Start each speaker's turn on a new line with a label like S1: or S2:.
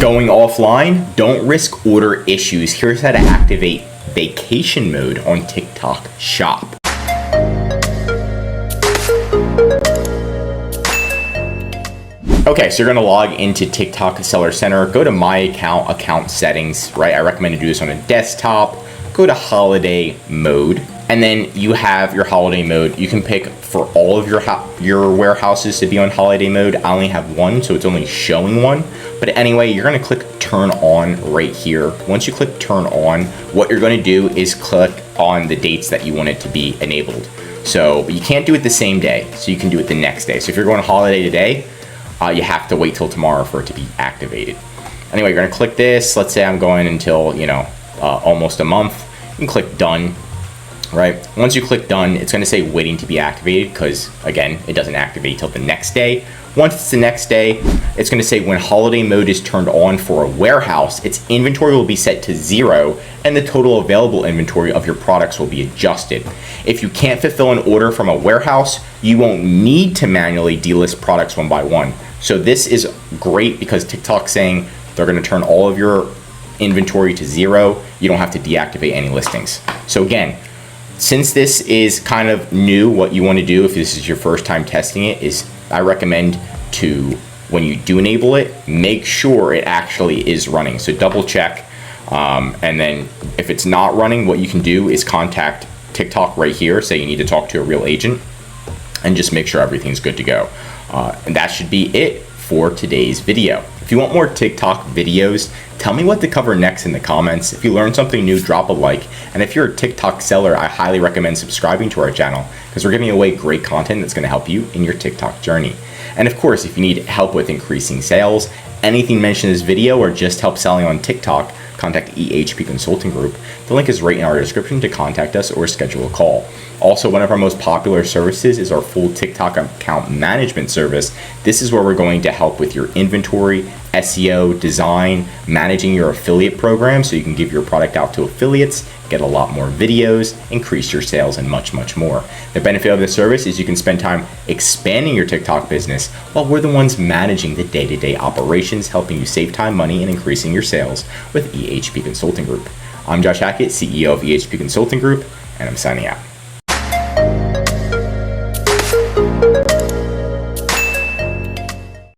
S1: Going offline, don't risk order issues. Here's how to activate vacation mode on TikTok Shop. Okay, so you're gonna log into TikTok Seller Center, go to My Account, Account Settings, right? I recommend to do this on a desktop. Go to Holiday Mode, and then you have your holiday mode. You can pick for all of your warehouses to be on holiday mode. I only have one, so it's only showing one. But anyway, you're gonna click Turn On right here. Once you click Turn On, what you're gonna do is click on the dates that you want it to be enabled. So you can't do it the same day, so you can do it the next day. So if you're going holiday today, you have to wait till tomorrow for it to be activated. Anyway, you're gonna click this. Let's say I'm going until, almost a month. You can click Done, right? Once you click Done, it's gonna say waiting to be activated because, again, it doesn't activate till the next day. Once it's the next day, it's gonna say when holiday mode is turned on for a warehouse, its inventory will be set to 0 and the total available inventory of your products will be adjusted. If you can't fulfill an order from a warehouse, you won't need to manually delist products one by one. So this is great because TikTok's saying they're gonna turn all of your inventory to 0. You don't have to deactivate any listings. So again, since this is kind of new, what you want to do if this is your first time testing it is I recommend to, when you do enable it, make sure it actually is running. So double check, and then if it's not running, what you can do is contact TikTok right here, say you need to talk to a real agent, and just make sure everything's good to go. And that should be it for today's video. If you want more TikTok videos, tell me what to cover next in the comments. If you learned something new, drop a like. And if you're a TikTok seller, I highly recommend subscribing to our channel because we're giving away great content that's gonna help you in your TikTok journey. And of course, if you need help with increasing sales, anything mentioned in this video, or just help selling on TikTok, contact EHP Consulting Group. The link is right in our description to contact us or schedule a call. Also, one of our most popular services is our full TikTok account management service. This is where we're going to help with your inventory, SEO, design, managing your affiliate program so you can give your product out to affiliates, get a lot more videos, increase your sales, and much, much more. The benefit of this service is you can spend time expanding your TikTok business while we're the ones managing the day-to-day operations, helping you save time, money, and increasing your sales with EHP Consulting Group. I'm Josh Hackett, CEO of EHP Consulting Group, and I'm signing out.